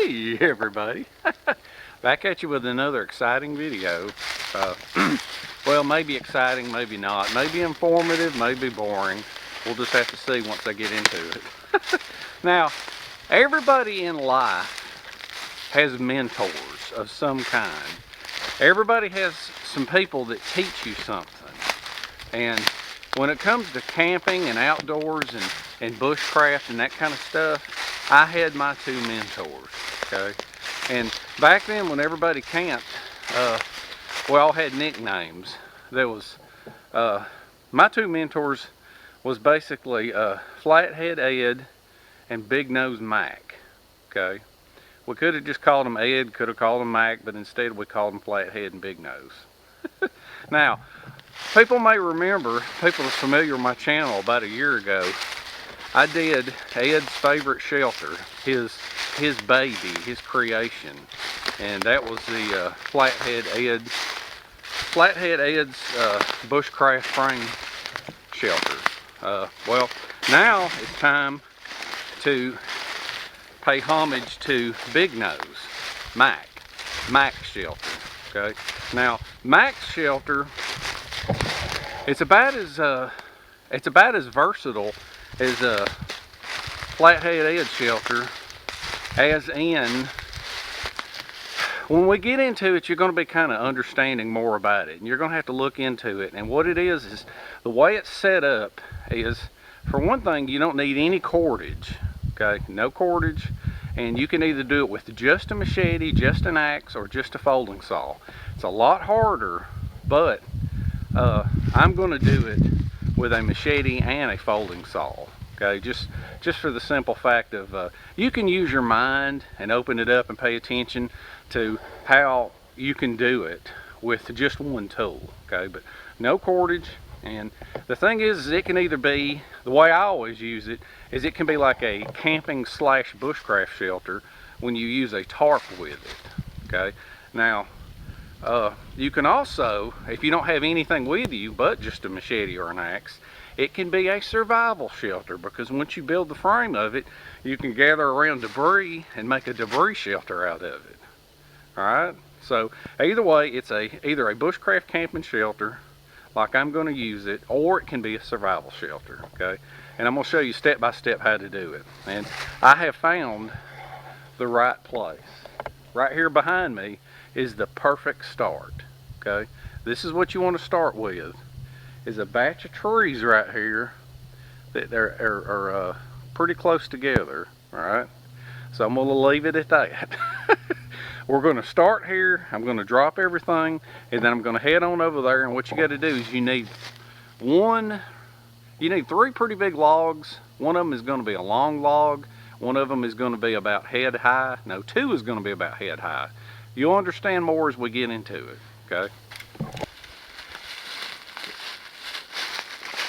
Hey everybody, back at you with another exciting video. Well, maybe exciting, maybe not, maybe informative, maybe boring. We'll just have to see once I get into it. Now, everybody in life has mentors of some kind. Everybody has some people that teach you something. And when it comes to camping and outdoors and bushcraft and that kind of stuff, I had my two mentors, okay? And back then when everybody camped, we all had nicknames. There was, my two mentors was basically FlatHead Ed and Big Nose Mac, okay? We could have just called him Ed, could have called him Mac, but instead we called him FlatHead and Big Nose. Now, people may remember, people that's familiar with my channel, about a year ago, I did Ed's favorite shelter, his baby, his creation, and that was the FlatHead Ed's Bushcraft frame shelter. Well, now it's time to pay homage to Big Nose, Mac's shelter. Okay, now Mac's shelter, it's about as versatile as a FlatHead Eds shelter, as in, when we get into it, you're going to be kind of understanding more about it, and you're going to have to look into it. And what it is the way it's set up is, for one thing, you don't need any cordage, okay, no cordage, and you can either do it with just a machete, just an axe, or just a folding saw. It's a lot harder, but I'm going to do it with a machete and a folding saw, okay, just for the simple fact of you can use your mind and open it up and pay attention to how you can do it with just one tool, okay, but no cordage. And the thing is it can either be, the way I always use it is, it can be like a camping slash bushcraft shelter when you use a tarp with it, okay. Now you can also, if you don't have anything with you but just a machete or an axe, it can be a survival shelter, because once you build the frame of it, you can gather around debris and make a debris shelter out of it. Alright, so either way, it's either a bushcraft camping shelter like I'm going to use it, or it can be a survival shelter, okay. And I'm going to show you step by step how to do it. And I have found the right place. Right here behind me is the perfect start, okay. This is what you want to start with, is a batch of trees right here that are pretty close together. All right, so I'm going to leave it at that. We're going to start here. I'm going to drop everything, and then I'm going to head on over there. And what you got to do is you need three pretty big logs. One of them is going to be a long log. One of them is going to be about head high. No, two is going to be about head high. You'll understand more as we get into it, okay?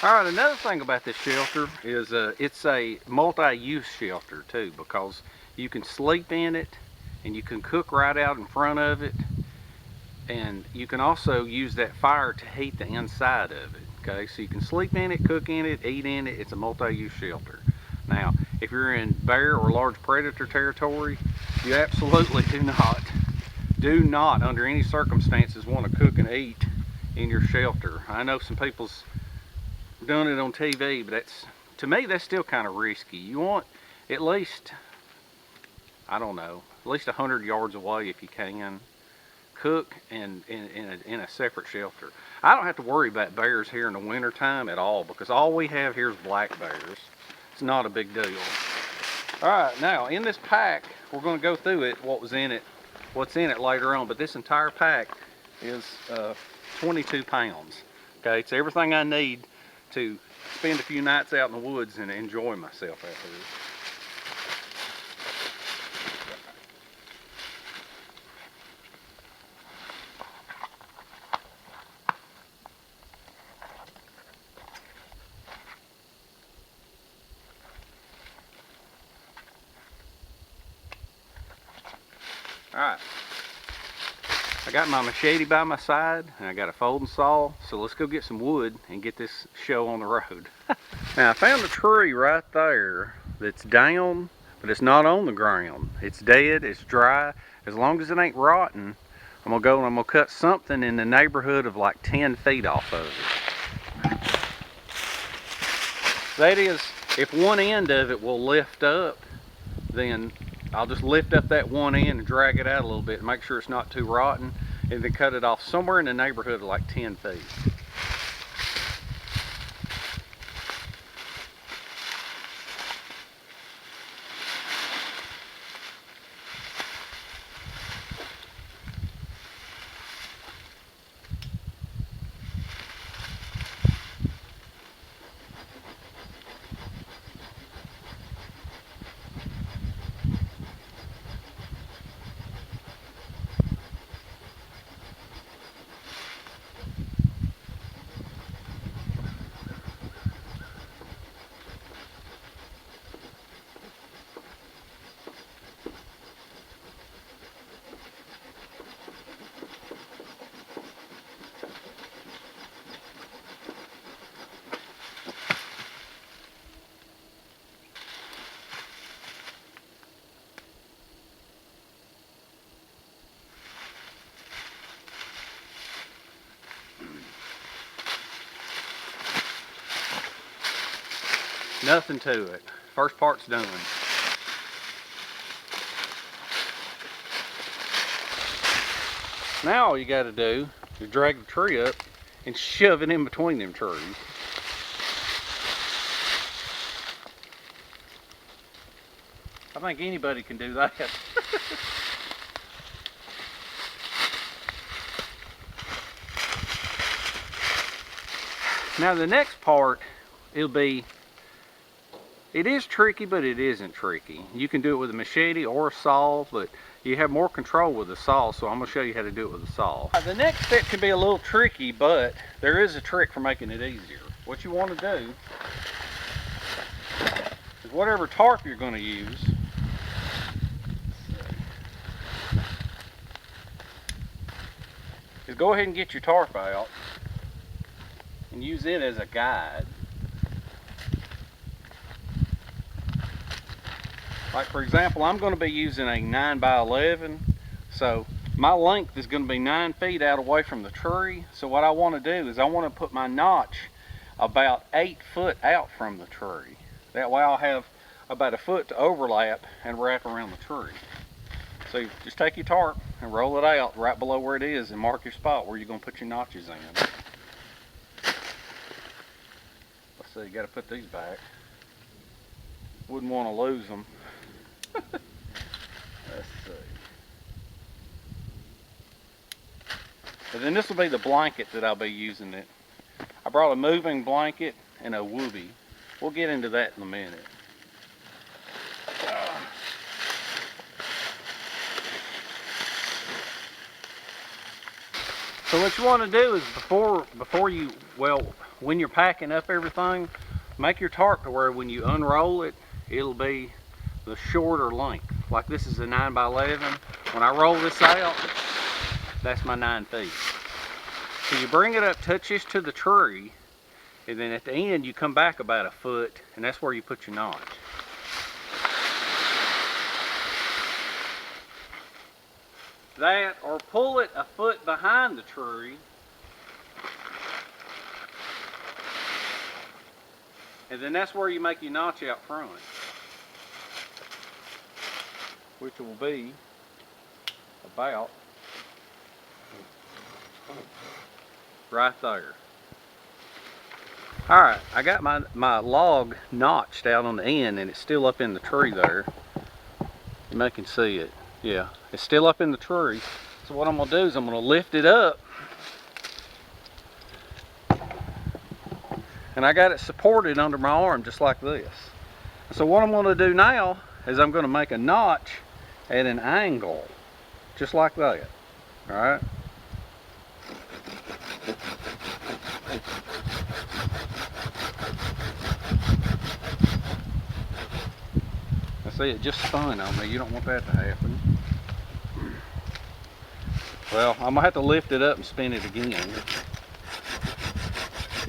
All right, another thing about this shelter is it's a multi-use shelter too, because you can sleep in it and you can cook right out in front of it, and you can also use that fire to heat the inside of it, okay? So you can sleep in it, cook in it, eat in it. It's a multi-use shelter. Now, if you're in bear or large predator territory, you absolutely do not under any circumstances want to cook and eat in your shelter. I know some people's done it on TV, but to me that's still kind of risky. You want at least, I don't know, at least 100 yards away if you can, cook in a separate shelter. I don't have to worry about bears here in the winter time at all, because all we have here is black bears. It's not a big deal. All right, now in this pack, we're going to go through it, what's in it later on, but this entire pack is 22 pounds. Okay, it's everything I need to spend a few nights out in the woods and enjoy myself out here. Alright, I got my machete by my side and I got a folding saw, so let's go get some wood and get this show on the road. Now I found a tree right there that's down but it's not on the ground. It's dead, it's dry. As long as it ain't rotten, I'm gonna go and I'm gonna cut something in the neighborhood of like 10 feet off of it. That is, if one end of it will lift up, then I'll just lift up that one end and drag it out a little bit and make sure it's not too rotten, and then cut it off somewhere in the neighborhood of like 10 feet. Nothing to it. First part's done. Now all you got to do is drag the tree up and shove it in between them trees. I think anybody can do that. Now the next part, it is tricky, but it isn't tricky. You can do it with a machete or a saw, but you have more control with a saw, so I'm going to show you how to do it with a saw. The next step can be a little tricky, but there is a trick for making it easier. What you want to do is whatever tarp you're going to use, is go ahead and get your tarp out and use it as a guide. Like for example, I'm going to be using a 9x11, so my length is going to be 9 feet out away from the tree. So what I want to do is I want to put my notch about 8 foot out from the tree. That way I'll have about a foot to overlap and wrap around the tree. So you just take your tarp and roll it out right below where it is and mark your spot where you're going to put your notches in. Let's see, you got to put these back. Wouldn't want to lose them. Let's see. And then this will be the blanket that I'll be using it. I brought a moving blanket and a whoopee. We'll get into that in a minute. So what you want to do is when you're packing up everything, make your tarp to where when you unroll it, it'll be the shorter length. Like this is a 9x11. When I roll this out, that's my 9 feet. So you bring it up, touch this to the tree, and then at the end you come back about a foot, and that's where you put your notch. That, or pull it a foot behind the tree, and then that's where you make your notch out front, which will be about right there. Alright, I got my log notched out on the end, and it's still up in the tree there. You may can see it. Yeah, it's still up in the tree. So what I'm going to do is I'm going to lift it up, and I got it supported under my arm just like this. So what I'm going to do now is I'm going to make a notch at an angle just like that. Alright, see, it just spun on me. You don't want that to happen. Well, I'm going to have to lift it up and spin it again.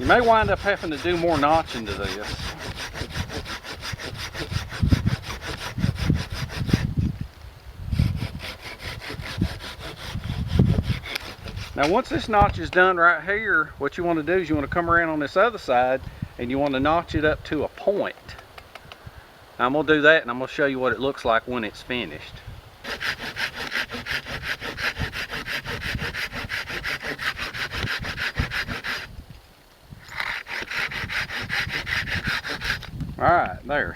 You may wind up having to do more notching to this. Now once this notch is done right here, what you want to do is you want to come around on this other side and you want to notch it up to a point. Now I'm going to do that and I'm going to show you what it looks like when it's finished. Alright, there.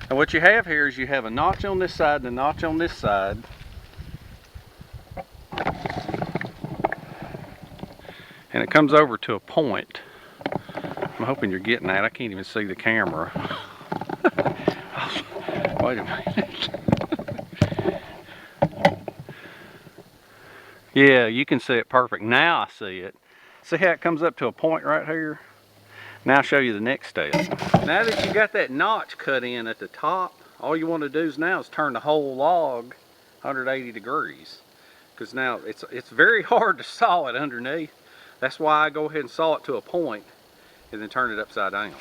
And what you have here is you have a notch on this side and a notch on this side. And it comes over to a point. I'm hoping you're getting that. I can't even see the camera. Wait a minute. Yeah, you can see it perfect. Now I see it. See how it comes up to a point right here? Now I'll show you the next step. Now that you got that notch cut in at the top, all you want to do now is turn the whole log 180 degrees. Because now it's very hard to saw it underneath. That's why I go ahead and saw it to a point and then turn it upside down.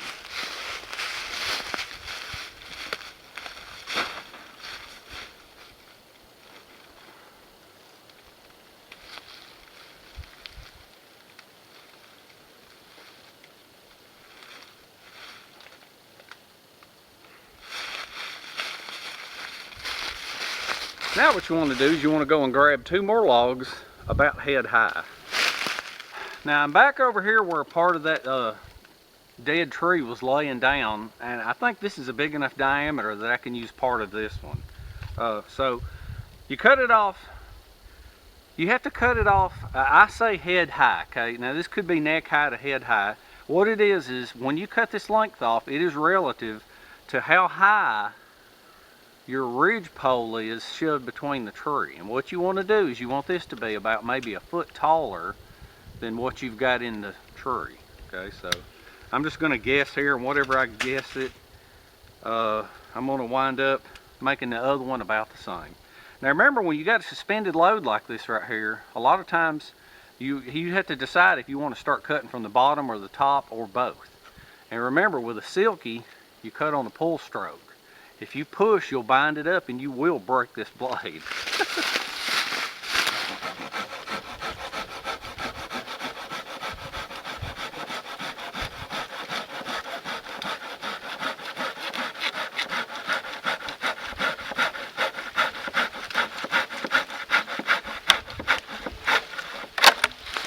Now what you want to do is you want to go and grab 2 more logs about head high. Now I'm back over here where a part of that dead tree was laying down, and I think this is a big enough diameter that I can use part of this one. So you cut it off. You have to cut it off, I say head high, okay? Now this could be neck high to head high. What it is when you cut this length off, it is relative to how high your ridge pole is shoved between the tree. And what you want to do is you want this to be about maybe a foot taller than what you've got in the tree. Okay, so I'm just going to guess here, and whatever I guess it, I'm going to wind up making the other one about the same. Now remember, when you got a suspended load like this right here, a lot of times you have to decide if you want to start cutting from the bottom or the top or both. And remember, with a silky, you cut on the pull stroke. If you push, you'll bind it up and you will break this blade.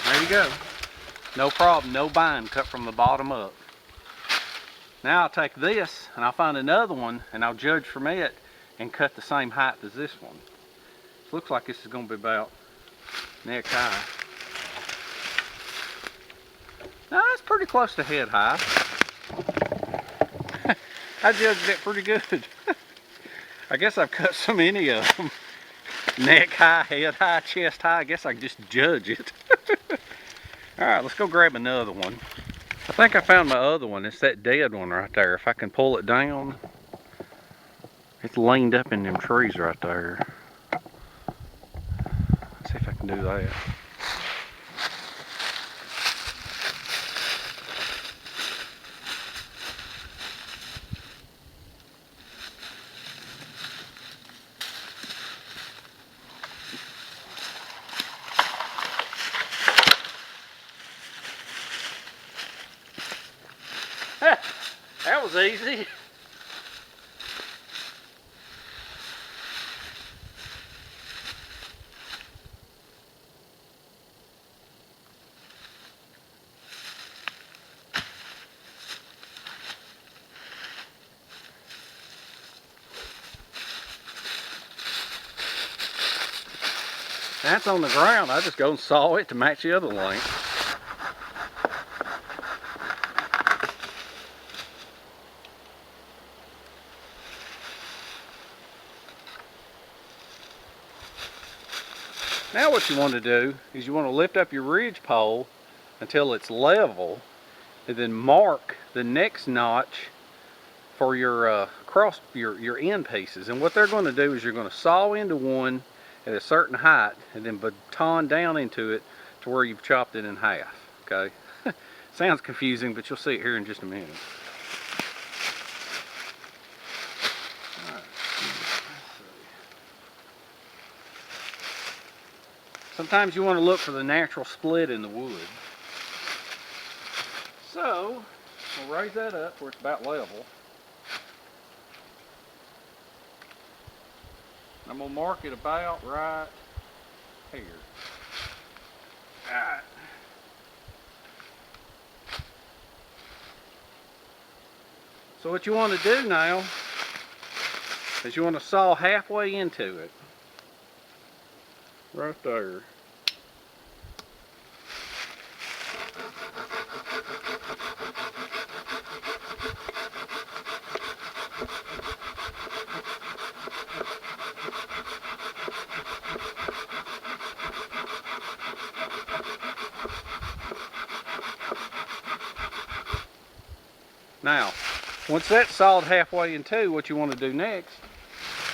There you go. No problem, no bind, cut from the bottom up. Now I'll take this and I'll find another one and I'll judge from it and cut the same height as this one. It looks like this is going to be about neck high. Now that's pretty close to head high. I judged it pretty good. I guess I've cut so many of them. Neck high, head high, chest high. I guess I can just judge it. Alright, let's go grab another one. I think I found my other one. It's that dead one right there. If I can pull it down, it's leaned up in them trees right there. Let's see if I can do that. That was easy. That's on the ground. I just go and saw it to match the other length. Now what you want to do is you want to lift up your ridge pole until it's level, and then mark the next notch for your your end pieces. And what they're going to do is you're going to saw into one at a certain height and then baton down into it to where you've chopped it in half. Okay, sounds confusing, but you'll see it here in just a minute. Sometimes you want to look for the natural split in the wood. So, we'll raise that up where it's about level. I'm going to mark it about right here. Alright. So what you want to do now is you want to saw halfway into it. Right there. Now, once that's sawed halfway in two, what you want to do next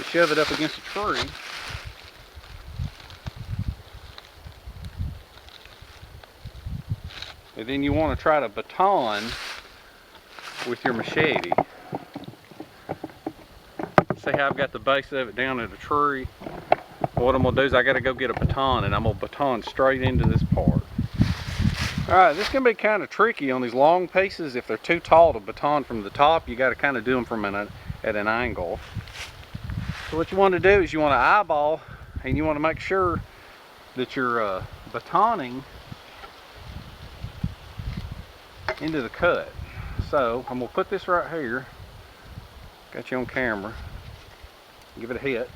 is shove it up against a tree. And then you want to try to baton with your machete. See how I've got the base of it down at a tree? What I'm going to do is I got to go get a baton, and I'm going to baton straight into this part. Alright, this can be kind of tricky on these long pieces. If they're too tall to baton from the top, you got to kind of do them from at an angle. So what you want to do is you want to eyeball, and you want to make sure that you're batoning into the cut. So I'm going to put this right here. Got you on camera. Give it a hit.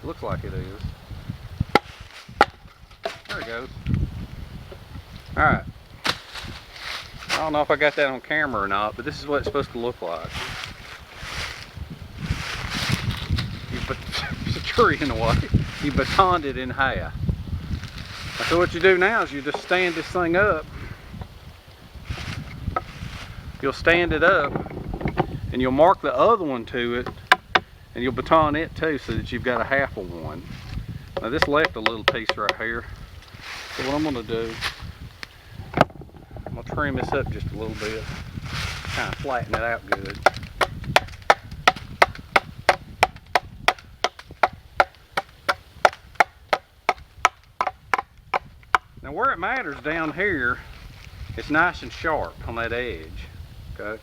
Looks like it is. There it goes. Alright. I don't know if I got that on camera or not, but this is what it's supposed to look like. There's a tree in the way. You batoned it in half. So what you do now is you just stand this thing up. You'll stand it up and you'll mark the other one to it, and you'll baton it too so that you've got a half of one. Now this left a little piece right here. So what I'm going to do, I'm going to trim this up just a little bit, kind of flatten it out good. Now where it matters down here, it's nice and sharp on that edge, okay?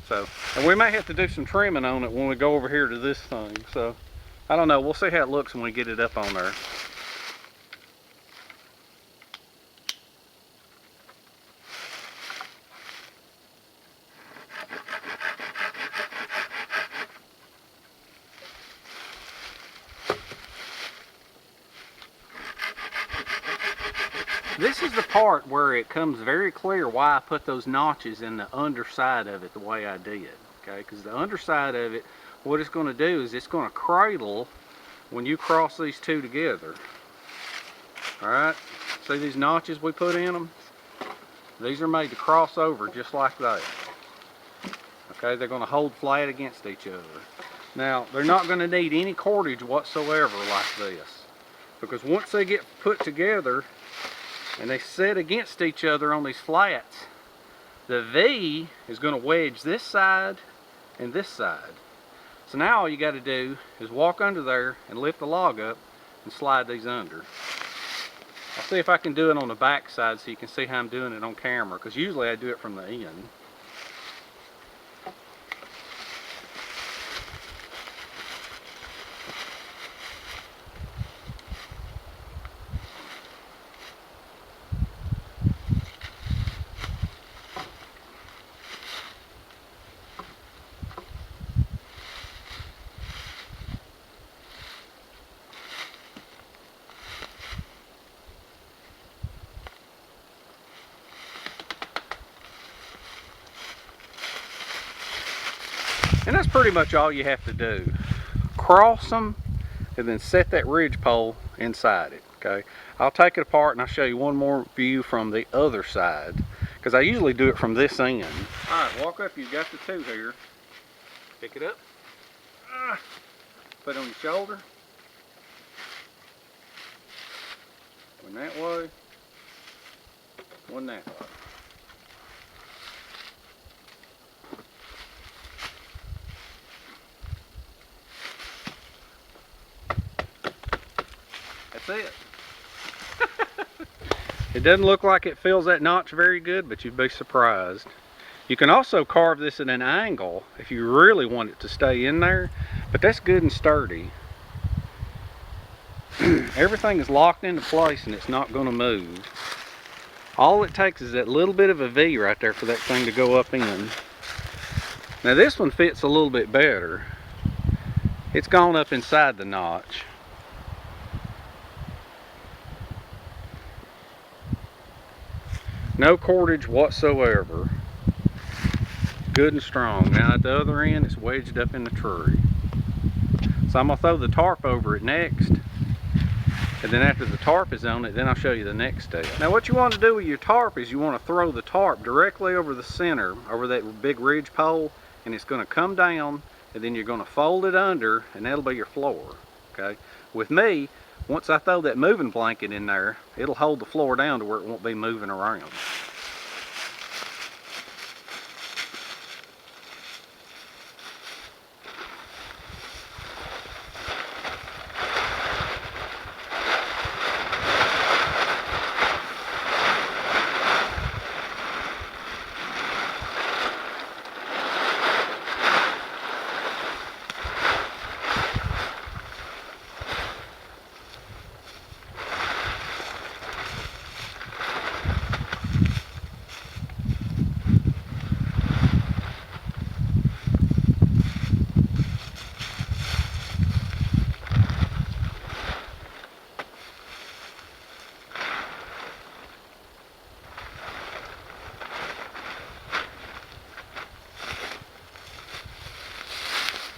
So, and we may have to do some trimming on it when we go over here to this thing. So, I don't know, we'll see how it looks when we get it up on there. This is the part where it comes very clear why I put those notches in the underside of it the way I did, okay? Because the underside of it, what it's going to do is it's going to cradle when you cross these two together. Alright, see these notches we put in them? These are made to cross over just like that. Okay, they're going to hold flat against each other. Now, they're not going to need any cordage whatsoever like this, because once they get put together and they set against each other on these flats, the V is going to wedge this side and this side. So now all you got to do is walk under there and lift the log up and slide these under. I'll see if I can do it on the back side so you can see how I'm doing it on camera, because usually I do it from the end. And that's pretty much all you have to do. Cross them and then set that ridge pole inside it, okay? I'll take it apart and I'll show you one more view from the other side, because I usually do it from this end. Alright, walk up, you've got the two here. Pick it up. Put it on your shoulder. One that way. One that way. that's it. It doesn't look like it fills that notch very good, but you'd be surprised. You can also carve this at an angle if you really want it to stay in there, but that's good and sturdy. Everything is locked into place and it's not going to move. All it takes is that little bit of a V right there for that thing to go up in. Now this one fits a little bit better. It's gone up inside the notch. No cordage whatsoever. Good and strong. Now at the other end it's wedged up in the tree. So I'm going to throw the tarp over it next. And then after the tarp is on it, then I'll show you the next step. Now what you want to do with your tarp is you want to throw the tarp directly over the center, over that big ridge pole, and it's going to come down, and then you're going to fold it under, and that'll be your floor. Okay. With me, once I throw that moving blanket in there, it'll hold the floor down to where it won't be moving around.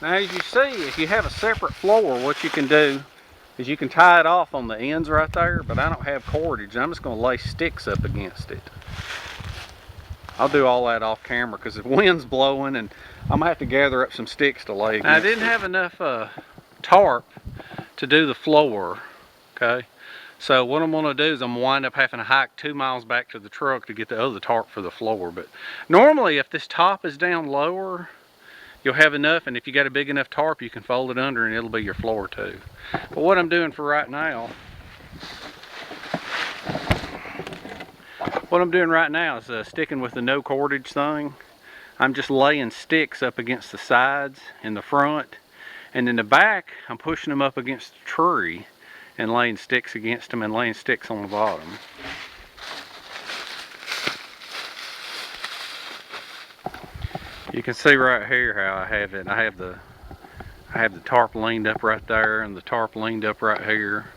Now as you see, if you have a separate floor, what you can do is you can tie it off on the ends right there, but I don't have cordage. I'm just going to lay sticks up against it. I'll do all that off camera because the wind's blowing and I'm going to have to gather up some sticks to lay against. Now, I didn't have enough tarp to do the floor, okay? So what I'm going to do is I'm going to wind up having to hike 2 miles back to the truck to get the other tarp for the floor. But normally if this top is down lower, you'll have enough, and if you got a big enough tarp, you can fold it under and it'll be your floor too. But what I'm doing for right now, is sticking with the no cordage thing. I'm just laying sticks up against the sides in the front, and in the back, I'm pushing them up against the tree and laying sticks against them and laying sticks on the bottom. You can see right here how I have it. I have the tarp leaned up right there and the tarp leaned up right here.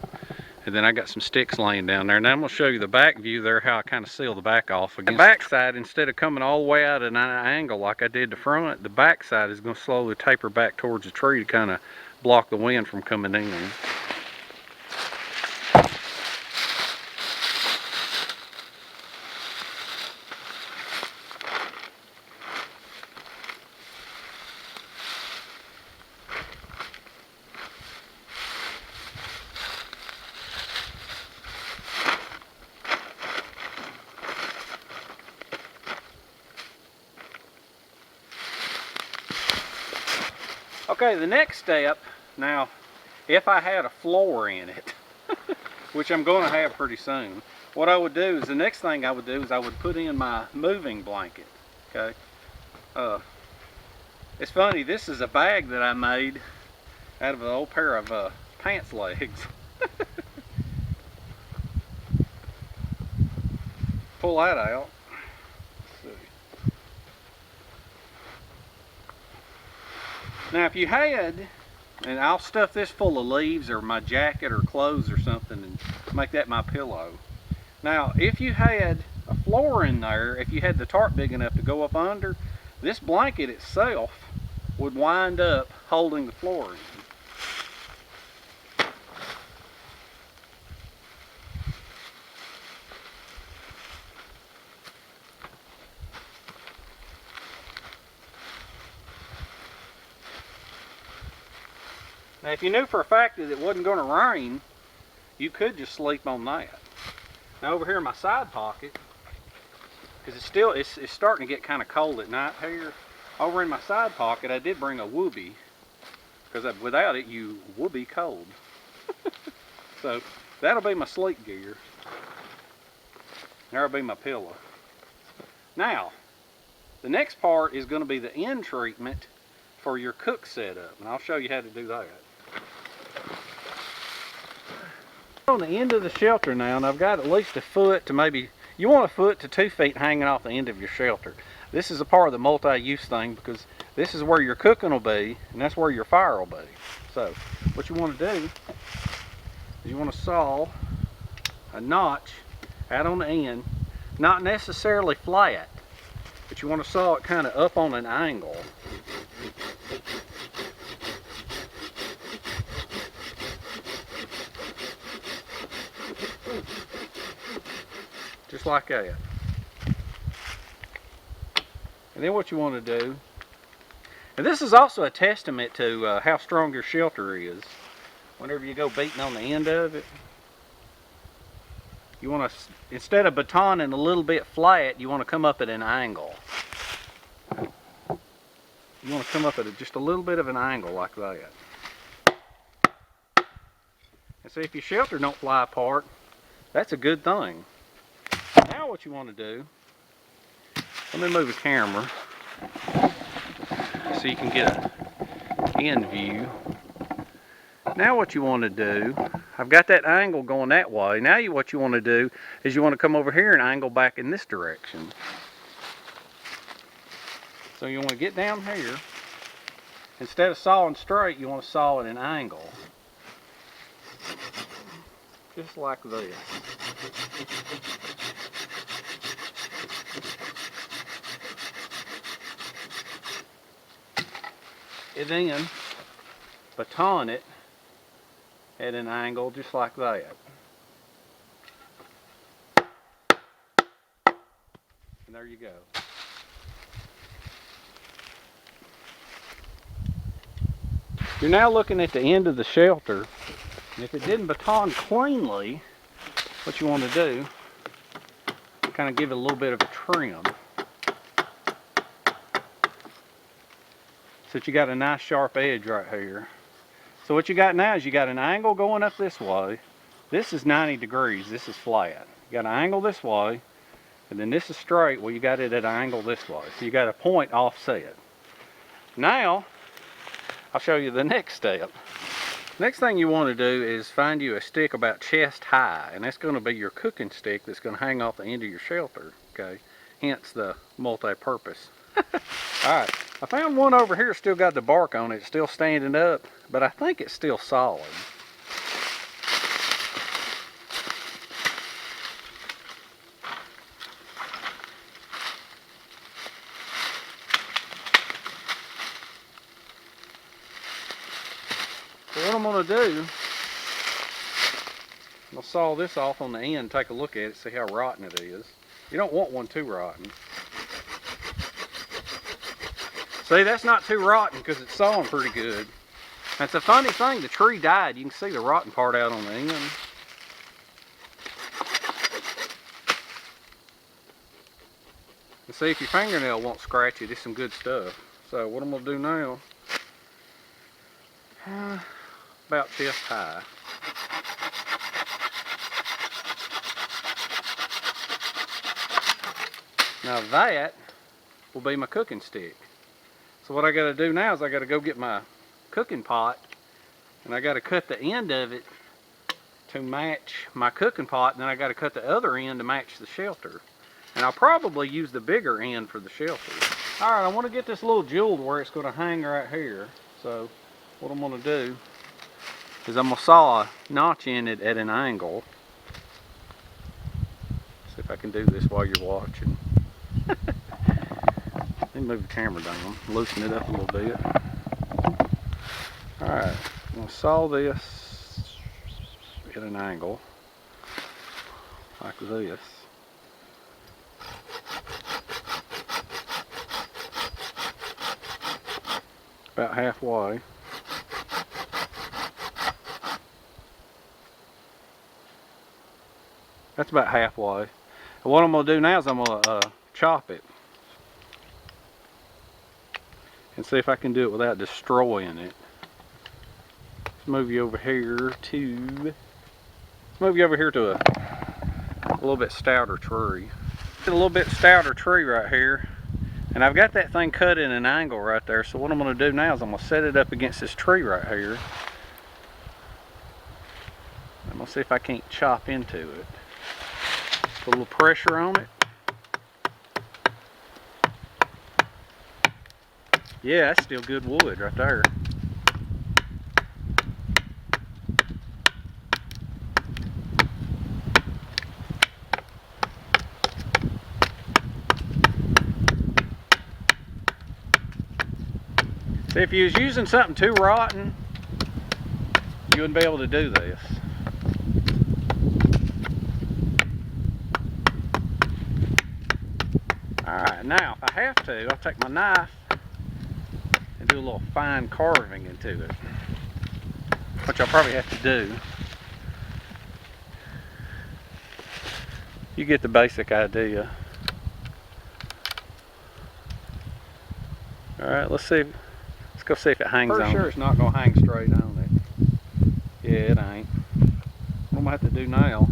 And then I got some sticks laying down there. Now I'm going to show you the back view there, how I kind of seal the back off. The back side, instead of coming all the way out at an angle like I did the front, the back side is going to slowly taper back towards the tree to kind of block the wind from coming in. Okay, the next step, now, if I had a floor in it, which I'm going to have pretty soon, what I would do is, the next thing I would do is I would put in my moving blanket, okay? It's funny, this is a bag that I made out of an old pair of pants legs. Pull that out. Now if you had, and I'll stuff this full of leaves or my jacket or clothes or something and make that my pillow. Now if you had a floor in there, if you had the tarp big enough to go up under, this blanket itself would wind up holding the floor in. Now if you knew for a fact that it wasn't going to rain, you could just sleep on that. Now over here in my side pocket, because it's starting to get kind of cold at night here, over in my side pocket I did bring a whoopee, because without it you would be cold. So That'll be my sleep gear. That'll be my pillow. Now, the next part is going to be the end treatment for your cook setup, and I'll show you how to do that. On the end of the shelter now, and I've got at least a foot to maybe, you want a foot to 2 feet hanging off the end of your shelter. This is a part of the multi-use thing because this is where your cooking will be, and that's where your fire will be. So, what you want to do is you want to saw a notch out on the end, not necessarily flat, but you want to saw it kind of up on an angle. Just like that. And then what you want to do, and this is also a testament to how strong your shelter is. Whenever you go beating on the end of it, you want to, instead of batoning a little bit flat, you want to come up at an angle. You want to come up at just a little bit of an angle like that. And see, if your shelter don't fly apart, that's a good thing. Now what you want to do, let me move the camera so you can get an end view. Now what you want to do, I've got that angle going that way. Now what you want to do is you want to come over here and angle back in this direction. So you want to get down here. Instead of sawing straight, you want to saw at an angle. Just like this. And then baton it at an angle just like that. And there you go. You're now looking at the end of the shelter, and if it didn't baton cleanly, what you want to do, kind of give it a little bit of a trim. So that you got a nice sharp edge right here. So what you got now is you got an angle going up this way. This is 90 degrees, this is flat. You got an angle this way, and then this is straight, well you got it at an angle this way. So you got a point offset. Now, I'll show you the next step. Next thing you want to do is find you a stick about chest high, and that's going to be your cooking stick that's going to hang off the end of your shelter, okay? Hence the multi-purpose. Alright, I found one over here still got the bark on it, it's still standing up, but I think it's still solid. So what I'm going to do, I'll saw this off on the end, take a look at it, see how rotten it is. You don't want one too rotten. See, that's not too rotten because it's sawing pretty good. That's a funny thing, the tree died. You can see the rotten part out on the end. And see if your fingernail won't scratch it, it's some good stuff. So what I'm going to do now, about chest high. Now that will be my cooking stick. So what I got to do now is I got to go get my cooking pot, and I got to cut the end of it to match my cooking pot, and then I got to cut the other end to match the shelter. And I'll probably use the bigger end for the shelter. All right, I want to get this little jeweled where it's going to hang right here. So what I'm going to do is I'm going to saw a notch in it at an angle. See if I can do this while you're watching. Let me move the camera down, loosen it up a little bit. Alright, I'm going to saw this at an angle, like this. About halfway. That's about halfway. And what I'm going to do now is I'm going to chop it. And see if I can do it without destroying it. Let's move you over here to Move you over here to a little bit stouter tree. Get a little bit stouter tree right here. And I've got that thing cut in an angle right there. So what I'm going to do now is I'm going to set it up against this tree right here. I'm going to see if I can't chop into it. Put a little pressure on it. Yeah, that's still good wood right there. See, if you was using something too rotten, you wouldn't be able to do this. Alright, now if I have to, I'll take my knife and do a little fine carving into it, which I'll probably have to do. You get the basic idea. Alright, let's see. Let's go see if it hangs on. For sure it's not going to hang straight on it. Yeah, it ain't. What I'm going to have to do now,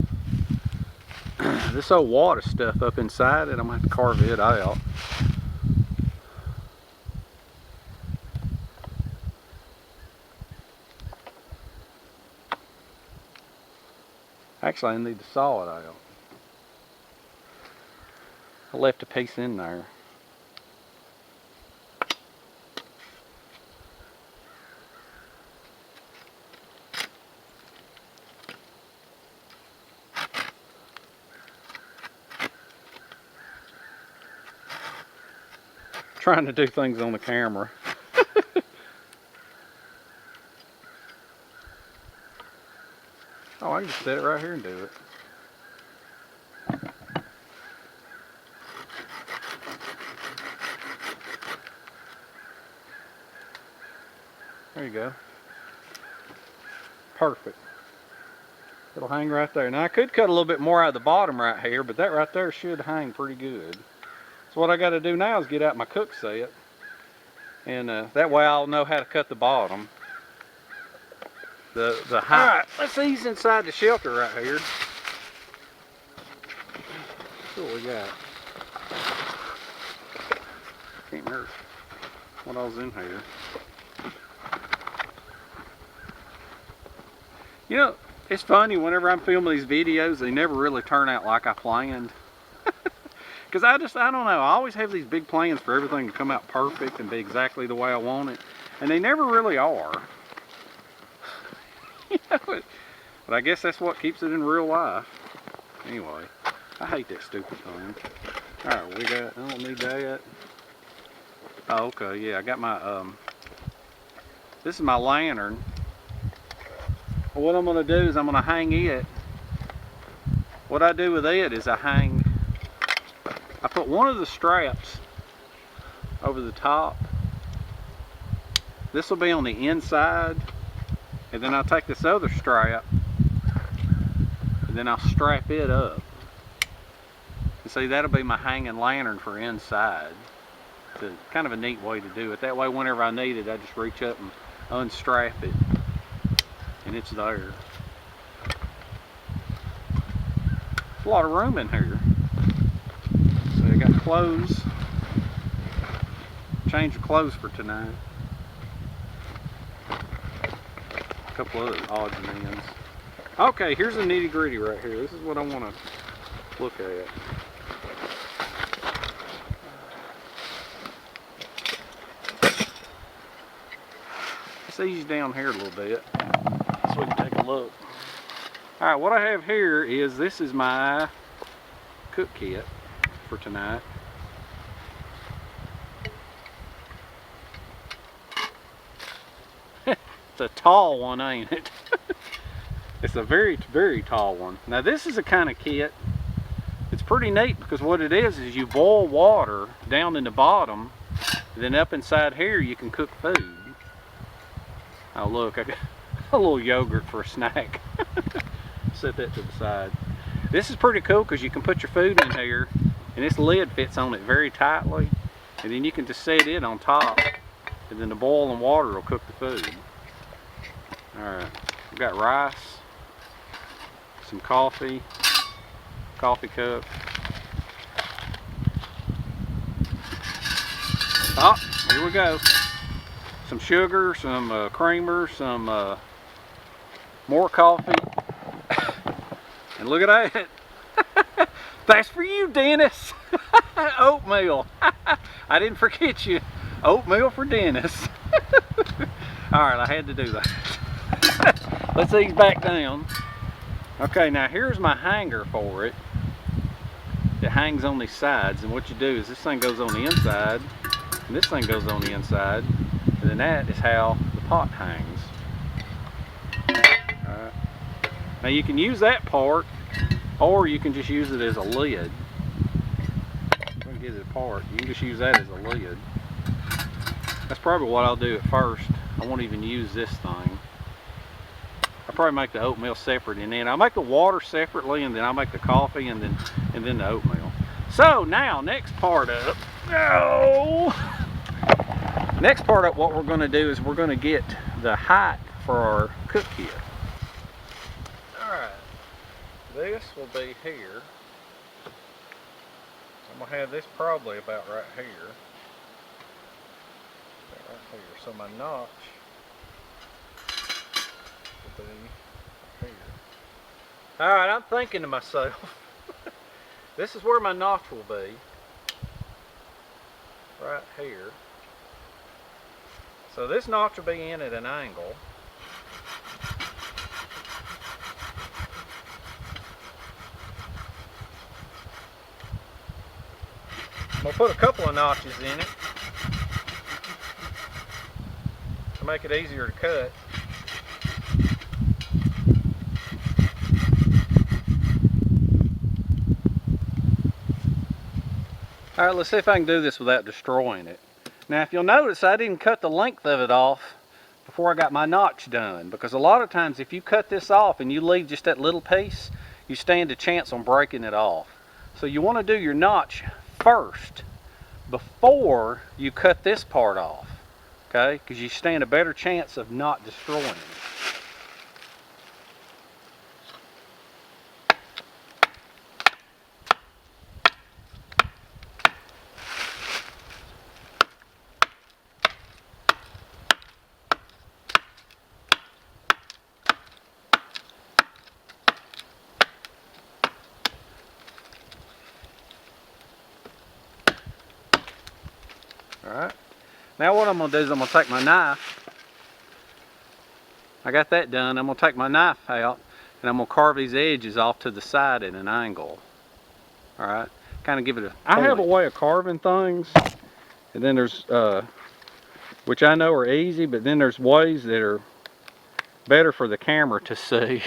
this old water stuff up inside it, I'm going to have to carve it out. Actually, I need to saw it out. I left a piece in there. Trying to do things on the camera. Oh, I can just set it right here and do it. There you go. Perfect. It'll hang right there. Now I could cut a little bit more out of the bottom right here, but that right there should hang pretty good. So what I got to do now is get out my cook set, and that way I'll know how to cut the bottom. The height. All right, let's ease inside the shelter right here. See what we got. Can't remember what I was in here. You know, it's funny, whenever I'm filming these videos, they never really turn out like I planned. Because I don't know, I always have these big plans for everything to come out perfect and be exactly the way I want it. And they never really are. You know, but I guess that's what keeps it in real life. Anyway, I hate that stupid thing. Alright, we got, I don't need that. Oh, okay, yeah, I got my, this is my lantern. What I'm going to do is I'm going to hang it. What I do with it is I put one of the straps over the top. This will be on the inside, and then I'll take this other strap and then I'll strap it up. And see, that'll be my hanging lantern for inside. It's kind of a neat way to do it. That way whenever I need it, I just reach up and unstrap it and it's there. A lot of room in here. So I got clothes. Change of clothes for tonight. A couple other odds and ends. Okay, here's the nitty gritty right here. This is what I want to look at. Let's ease down here a little bit so we can take a look. Alright, what I have here is, this is my cook kit for tonight. It's a tall one, ain't it? It's a very, very tall one. Now this is a kind of kit, it's pretty neat, because what it is you boil water down in the bottom, and then up inside here you can cook food. Oh look, I got a little yogurt for a snack. Set that to the side. This is pretty cool because you can put your food in here and this lid fits on it very tightly, and then you can just set it on top and then the boiling water will cook the food. Alright, we've got rice, some coffee cup. Oh, here we go. Some sugar, some creamer, some more coffee. And look at that. That's for you, Dennis. Oatmeal. I didn't forget you. Oatmeal for Dennis. Alright, I had to do that. Let's ease back down. Okay, now here's my hanger for it. It hangs on these sides, and what you do is this thing goes on the inside, and this thing goes on the inside, and then that is how the pot hangs. Alright. Now you can use that part, or you can just use it as a lid. Let me get it apart. You can just use that as a lid. That's probably what I'll do at first. I won't even use this thing. I'll probably make the oatmeal separate, and then I'll make the water separately, and then I'll make the coffee, and then the oatmeal. So now, next part up. Oh! Next part up, what we're going to do is we're going to get the height for our cook kit. Alright, this will be here. I'm going to have this probably about right here. Right here. So my notch will be here. Alright, I'm thinking to myself, this is where my notch will be. Right here. So this notch will be in at an angle. I'm going to put a couple of notches in it to make it easier to cut. Alright, let's see if I can do this without destroying it. Now if you'll notice, I didn't cut the length of it off before I got my notch done, because a lot of times if you cut this off and you leave just that little piece, you stand a chance on breaking it off. So you want to do your notch first before you cut this part off, okay? Because you stand a better chance of not destroying it. Alright, now what I'm going to do is I'm going to take my knife. I got that done. I'm going to take my knife out and I'm going to carve these edges off to the side at an angle. Alright, kind of give it a point. I have a way of carving things, and then there's, which I know are easy, but then there's ways that are better for the camera to see.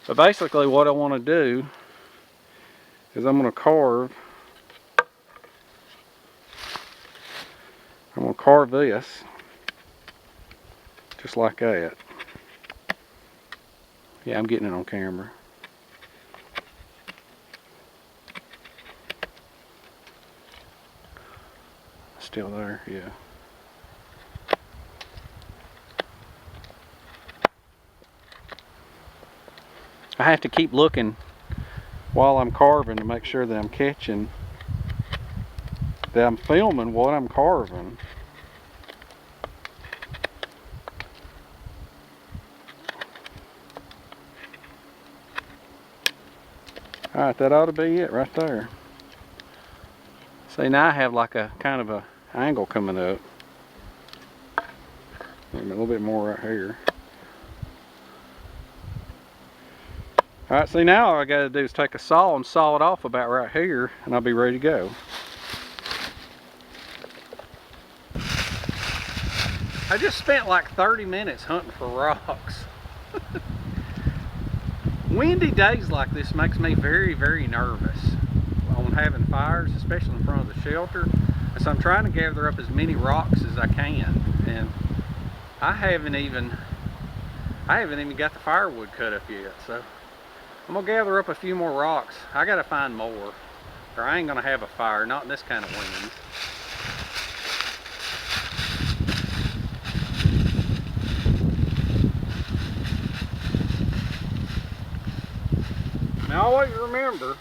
But basically what I want to do is I'm going to carve this just like that. Yeah, I'm getting it on camera. Still there, yeah. I have to keep looking while I'm carving to make sure that I'm catching, that I'm filming what I'm carving. Alright, that ought to be it right there. See, now I have like a kind of a angle coming up. A little bit more right here. Alright, see, now all I got to do is take a saw and saw it off about right here, and I'll be ready to go. I just spent like 30 minutes hunting for rocks. Windy days like this makes me very, very nervous on having fires, especially in front of the shelter. And so I'm trying to gather up as many rocks as I can. And I haven't even got the firewood cut up yet. So I'm gonna gather up a few more rocks. I gotta find more, or I ain't gonna have a fire, not in this kind of wind. always remember,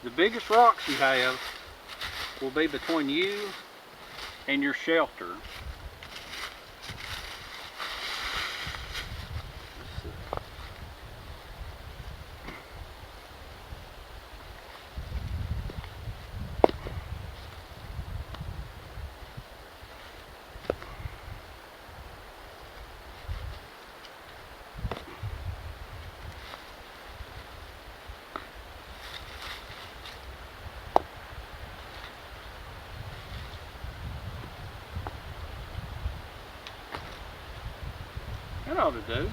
the biggest rocks you have will be between you and your shelter. That ought to do.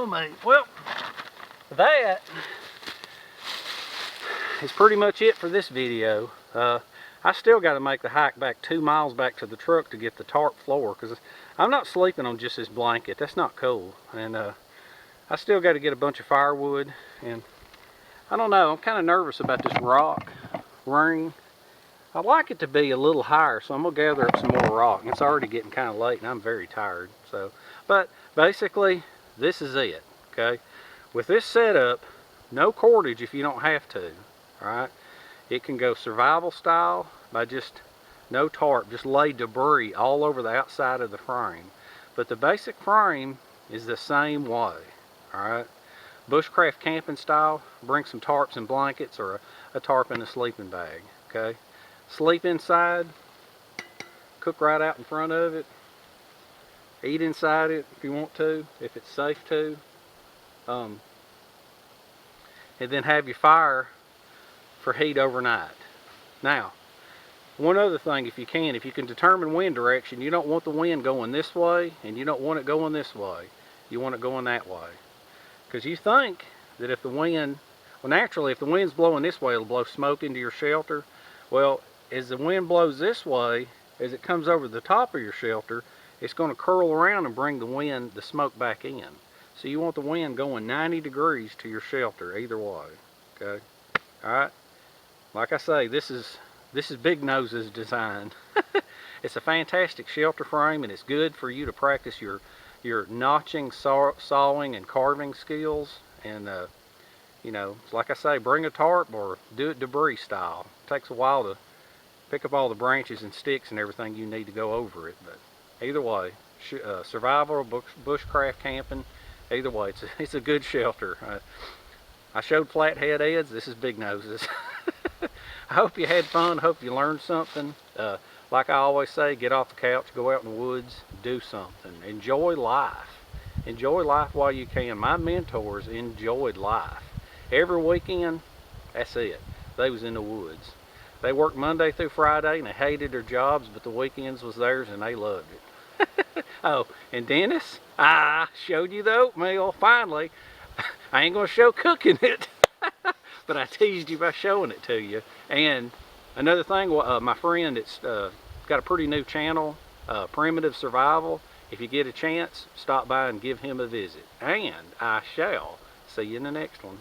Oh mate, well, that is pretty much it for this video. I still got to make the hike back 2 miles back to the truck to get the tarp floor, because I'm not sleeping on just this blanket. That's not cool. And I still got to get a bunch of firewood, and I don't know, I'm kind of nervous about this rock ring. I'd like it to be a little higher, so I'm gonna gather up some more rock. It's already getting kind of late and I'm very tired. So, but basically this is it, okay? With this setup, no cordage if you don't have to, all right? It can go survival style by just no tarp, just lay debris all over the outside of the frame. But the basic frame is the same way, all right? Bushcraft camping style, bring some tarps and blankets, or a tarp in a sleeping bag, okay? Sleep inside, cook right out in front of it, eat inside it if you want to, if it's safe to, and then have your fire for heat overnight. Now, one other thing, if you can determine wind direction, you don't want the wind going this way and you don't want it going this way. You want it going that way. Because you think that if the wind, well naturally if the wind's blowing this way, it'll blow smoke into your shelter. Well, as the wind blows this way, as it comes over the top of your shelter, it's going to curl around and bring the smoke back in. So you want the wind going 90 degrees to your shelter either way, okay? All right, like I say, this is Big Nose's design. It's a fantastic shelter frame, and it's good for you to practice your notching, sawing, and carving skills. And you know, like I say, bring a tarp or do it debris style. It takes a while to pick up all the branches and sticks and everything you need to go over it, but either way, survival, bushcraft camping, either way, it's a good shelter. I showed FlatHead Eds. This is Big Nose's. I hope you had fun. Hope you learned something. Like I always say, get off the couch, go out in the woods, do something. Enjoy life. Enjoy life while you can. My mentors enjoyed life. Every weekend, that's it. They was in the woods. They worked Monday through Friday and they hated their jobs, but the weekends was theirs and they loved it. Oh, and Dennis, I showed you the oatmeal, finally. I ain't gonna show cooking it, but I teased you by showing it to you. And another thing, my friend that's got a pretty new channel, Primitive Survival. If you get a chance, stop by and give him a visit. And I shall see you in the next one.